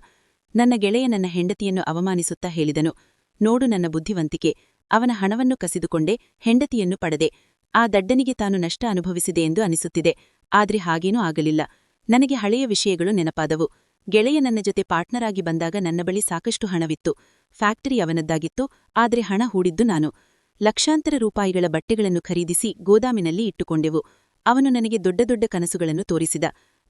ನನ್ನ ಗೆಳೆಯ ನನ್ನ ಹೆಂಡತಿಯನ್ನು ಅವಮಾನಿಸುತ್ತಾ ಹೇಳಿದನು, ನೋಡು ನನ್ನ ಬುದ್ಧಿವಂತಿಕೆ. ಅವನ ಹಣವನ್ನು ಕಸಿದುಕೊಂಡೆ, ಹೆಂಡತಿಯನ್ನು ಪಡೆದೆ. ಆ ದಡ್ಡನಿಗೆ ತಾನು ನಷ್ಟ ಅನುಭವಿಸಿದೆ ಎಂದು ಅನಿಸುತ್ತಿದೆ. ಆದ್ರೆ ಹಾಗೇನೂ ಆಗಲಿಲ್ಲ. ನನಗೆ ಹಳೆಯ ವಿಷಯಗಳು ನೆನಪಾದವು. ಗೆಳೆಯ ನನ್ನ ಜೊತೆ ಪಾರ್ಟ್ನರ್ ಆಗಿ ಬಂದಾಗ ನನ್ನ ಬಳಿ ಸಾಕಷ್ಟು ಹಣವಿತ್ತು. ಫ್ಯಾಕ್ಟರಿ ಅವನದ್ದಾಗಿತ್ತು, ಆದ್ರೆ ಹಣ ಹೂಡಿದ್ದು ನಾನು. ಲಕ್ಷಾಂತರ ರೂಪಾಯಿಗಳ ಬಟ್ಟೆಗಳನ್ನು ಖರೀದಿಸಿ ಗೋದಾಮಿನಲ್ಲಿ ಇಟ್ಟುಕೊಂಡೆವು. ಅವನು ನನಗೆ ದೊಡ್ಡ ದೊಡ್ಡ ಕನಸುಗಳನ್ನು ತೋರಿಸಿದ.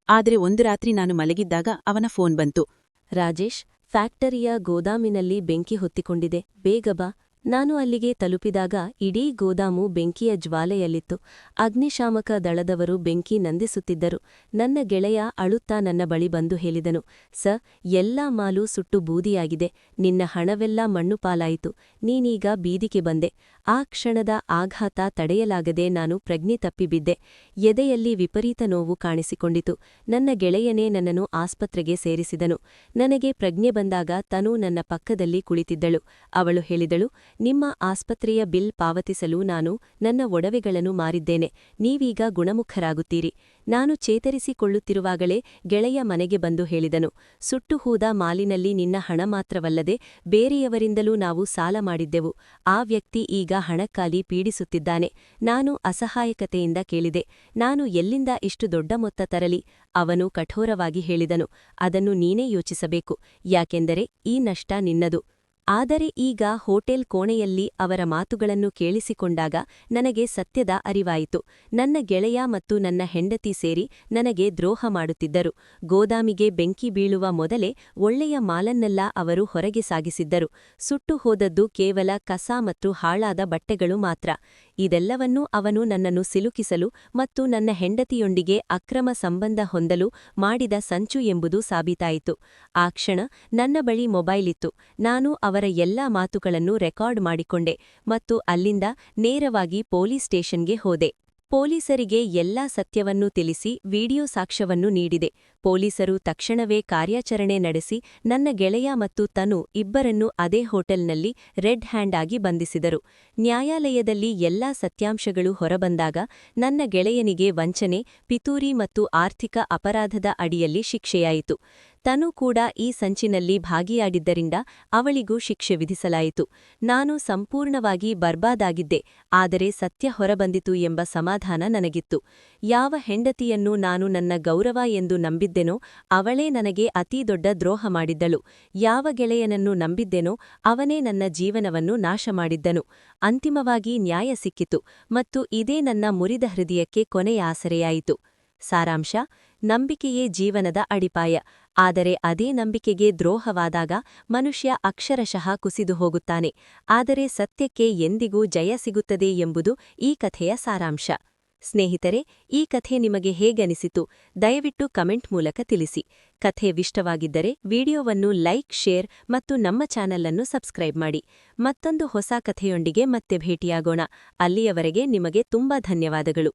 ಆದರೆ ಒಂದು ರಾತ್ರಿ ನಾನು ಮಲಗಿದ್ದಾಗ ಅವನ ಫೋನ್ ಬಂತು. ರಾಜೇಶ್, ಫ್ಯಾಕ್ಟರಿಯ ಗೋದಾಮಿನಲ್ಲಿ ಬೆಂಕಿ ಹೊತ್ತಿಕೊಂಡಿದೆ, ಬೇಗ ಬಾ. ನಾನು ಅಲ್ಲಿಗೆ ತಲುಪಿದಾಗ ಇಡೀ ಗೋದಾಮು ಬೆಂಕಿಯ ಜ್ವಾಲೆಯಲ್ಲಿತ್ತು. ಅಗ್ನಿಶಾಮಕ ದಳದವರು ಬೆಂಕಿ ನಂದಿಸುತ್ತಿದ್ದರು. ನನ್ನ ಗೆಳೆಯ ಅಳುತ್ತಾ ನನ್ನ ಬಳಿ ಬಂದು ಹೇಳಿದನು, ಸರ್, ಎಲ್ಲಾ ಮಾಲು ಸುಟ್ಟು ಬೂದಿಯಾಗಿದೆ. ನಿನ್ನ ಹಣವೆಲ್ಲ ಮಣ್ಣು ಪಾಲಾಯಿತು. ನೀನೀಗ ಬೀದಿಗೆ ಬಂದೆ. ಆ ಕ್ಷಣದ ಆಘಾತ ತಡೆಯಲಾಗದೆ ನಾನು ಪ್ರಜ್ಞೆ ತಪ್ಪಿಬಿದ್ದೆ. ಎದೆಯಲ್ಲಿ ವಿಪರೀತ ನೋವು ಕಾಣಿಸಿಕೊಂಡಿತು. ನನ್ನ ಗೆಳೆಯನೇ ನನ್ನನ್ನು ಆಸ್ಪತ್ರೆಗೆ ಸೇರಿಸಿದನು. ನನಗೆ ಪ್ರಜ್ಞೆ ಬಂದಾಗ ತನು ನನ್ನ ಪಕ್ಕದಲ್ಲಿ ಕುಳಿತಿದ್ದಳು. ಅವಳು ಹೇಳಿದಳು, ನಿಮ್ಮ ಆಸ್ಪತ್ರೆಯ ಬಿಲ್ ಪಾವತಿಸಲು ನಾನು ನನ್ನ ಒಡವೆಗಳನ್ನು ಮಾರಿದ್ದೇನೆ. ನೀವೀಗ ಗುಣಮುಖರಾಗುತ್ತೀರಿ. ನಾನು ಚೇತರಿಸಿಕೊಳ್ಳುತ್ತಿರುವಾಗಲೇ ಗೆಳೆಯ ಮನೆಗೆ ಬಂದು ಹೇಳಿದನು, ಸುಟ್ಟು ಹೋದ ಮಾಲಿನಲ್ಲಿ ನಿನ್ನ ಹಣ ಮಾತ್ರವಲ್ಲದೆ ಬೇರೆಯವರಿಂದಲೂ ನಾವು ಸಾಲ ಮಾಡಿದ್ದೆವು. ಆ ವ್ಯಕ್ತಿ ಈಗ ಹಣಕ್ಕಾಗಿ ಪೀಡಿಸುತ್ತಿದ್ದಾನೆ. ನಾನು ಅಸಹಾಯಕತೆಯಿಂದ ಕೇಳಿದೆ, ನಾನು ಎಲ್ಲಿಂದ ಇಷ್ಟು ದೊಡ್ಡ ಮೊತ್ತ ತರಲಿ? ಅವನು ಕಠೋರವಾಗಿ ಹೇಳಿದನು, ಅದನ್ನು ನೀನೇ ಯೋಚಿಸಬೇಕು. ಯಾಕೆಂದರೆ ಈ ನಷ್ಟ ನಿನ್ನದು. ಆದರೆ ಈಗ ಹೋಟೆಲ್ ಕೋಣೆಯಲ್ಲಿ ಅವರ ಮಾತುಗಳನ್ನು ಕೇಳಿಸಿಕೊಂಡಾಗ ನನಗೆ ಸತ್ಯದ ಅರಿವಾಯಿತು. ನನ್ನ ಗೆಳೆಯ ಮತ್ತು ನನ್ನ ಹೆಂಡತಿ ಸೇರಿ ನನಗೆ ದ್ರೋಹ ಮಾಡುತ್ತಿದ್ದರು. ಗೋದಾಮಿಗೆ ಬೆಂಕಿ ಬೀಳುವ ಮೊದಲೇ ಒಳ್ಳೆಯ ಮಾಲನ್ನೆಲ್ಲ ಅವರು ಹೊರಗೆ ಸಾಗಿಸಿದ್ದರು. ಸುಟ್ಟು ಹೋದದ್ದು ಕೇವಲ ಕಸ ಮತ್ತು ಹಾಳಾದ ಬಟ್ಟೆಗಳು ಮಾತ್ರ. ಇದೆಲ್ಲವನ್ನೂ ಅವನು ನನ್ನನ್ನು ಸಿಲುಕಿಸಲು ಮತ್ತು ನನ್ನ ಹೆಂಡತಿಯೊಂದಿಗೆ ಅಕ್ರಮ ಸಂಬಂಧ ಹೊಂದಲು ಮಾಡಿದ ಸಂಚು ಎಂಬುದು ಸಾಬೀತಾಯಿತು. ಆ ಕ್ಷಣ ನನ್ನ ಬಳಿ ಮೊಬೈಲಿತ್ತು. ನಾನು ಅವರ ಎಲ್ಲಾ ಮಾತುಗಳನ್ನು ರೆಕಾರ್ಡ್ ಮಾಡಿಕೊಂಡೆ ಮತ್ತು ಅಲ್ಲಿಂದ ನೇರವಾಗಿ ಪೊಲೀಸ್ ಸ್ಟೇಷನ್ಗೆ ಹೋದೆ. ಪೊಲೀಸರಿಗೆ ಎಲ್ಲಾ ಸತ್ಯವನ್ನು ತಿಳಿಸಿ ವಿಡಿಯೋ ಸಾಕ್ಷ್ಯವನ್ನು ನೀಡಿದೆ. ಪೊಲೀಸರು ತಕ್ಷಣವೇ ಕಾರ್ಯಾಚರಣೆ ನಡೆಸಿ ನನ್ನ ಗೆಳೆಯ ಮತ್ತು ತನು ಇಬ್ಬರನ್ನೂ ಅದೇ ಹೋಟೆಲ್ನಲ್ಲಿ ರೆಡ್ ಹ್ಯಾಂಡ್ ಆಗಿ ಬಂಧಿಸಿದರು. ನ್ಯಾಯಾಲಯದಲ್ಲಿ ಎಲ್ಲಾ ಸತ್ಯಾಂಶಗಳು ಹೊರಬಂದಾಗ ನನ್ನ ಗೆಳೆಯನಿಗೆ ವಂಚನೆ, ಪಿತೂರಿ ಮತ್ತು ಆರ್ಥಿಕ ಅಪರಾಧದ ಅಡಿಯಲ್ಲಿ ಶಿಕ್ಷೆಯಾಯಿತು. ತನು ಕೂಡ ಈ ಸಂಚಿನಲ್ಲಿ ಭಾಗಿಯಾಗಿದ್ದರಿಂದ ಅವಳಿಗೂ ಶಿಕ್ಷೆ ವಿಧಿಸಲಾಯಿತು. ನಾನು ಸಂಪೂರ್ಣವಾಗಿ ಬರ್ಬಾದಾಗಿದ್ದೆ, ಆದರೆ ಸತ್ಯ ಹೊರಬಂದಿತು ಎಂಬ ಸಮಾಧಾನ ನನಗಿತ್ತು. ಯಾವ ಹೆಂಡತಿಯನ್ನು ನಾನು ನನ್ನ ಗೌರವ ಎಂದು ನಂಬಿದ್ದೆನೋ ಅವಳೇ ನನಗೆ ಅತೀ ದೊಡ್ಡ ದ್ರೋಹ ಮಾಡಿದ್ದಳು. ಯಾವ ಗೆಳೆಯನನ್ನು ನಂಬಿದ್ದೆನೋ ಅವನೇ ನನ್ನ ಜೀವನವನ್ನು ನಾಶ ಮಾಡಿದ್ದನು. ಅಂತಿಮವಾಗಿ ನ್ಯಾಯ ಸಿಕ್ಕಿತು ಮತ್ತು ಇದೇ ನನ್ನ ಮುರಿದ ಹೃದಯಕ್ಕೆ ಕೊನೆಯ ಆಸರೆಯಾಯಿತು. ಸಾರಾಂಶ: ನಂಬಿಕೆಯೇ ಜೀವನದ ಅಡಿಪಾಯ. ಆದರೆ ಅದೇ ನಂಬಿಕೆಗೆ ದ್ರೋಹವಾದಾಗ ಮನುಷ್ಯ ಅಕ್ಷರಶಃ ಕುಸಿದು ಹೋಗುತ್ತಾನೆ. ಆದರೆ ಸತ್ಯಕ್ಕೆ ಎಂದಿಗೂ ಜಯ ಸಿಗುತ್ತದೆ ಎಂಬುದು ಈ ಕಥೆಯ ಸಾರಾಂಶ. ಸ್ನೇಹಿತರೆ, ಈ ಕಥೆ ನಿಮಗೆ ಹೇಗನಿಸಿತು? ದಯವಿಟ್ಟು ಕಮೆಂಟ್ ಮೂಲಕ ತಿಳಿಸಿ. ಕಥೆವಿಷ್ಟವಾಗಿದ್ದರೆ ವಿಡಿಯೋವನ್ನು ಲೈಕ್, ಶೇರ್ ಮತ್ತು ನಮ್ಮ ಚಾನಲ್ ಅನ್ನು ಸಬ್ಸ್ಕ್ರೈಬ್ ಮಾಡಿ. ಮತ್ತೊಂದು ಹೊಸ ಕಥೆಯೊಂದಿಗೆ ಮತ್ತೆ ಭೇಟಿಯಾಗೋಣ. ಅಲ್ಲಿಯವರೆಗೆ ನಿಮಗೆ ತುಂಬಾ ಧನ್ಯವಾದಗಳು.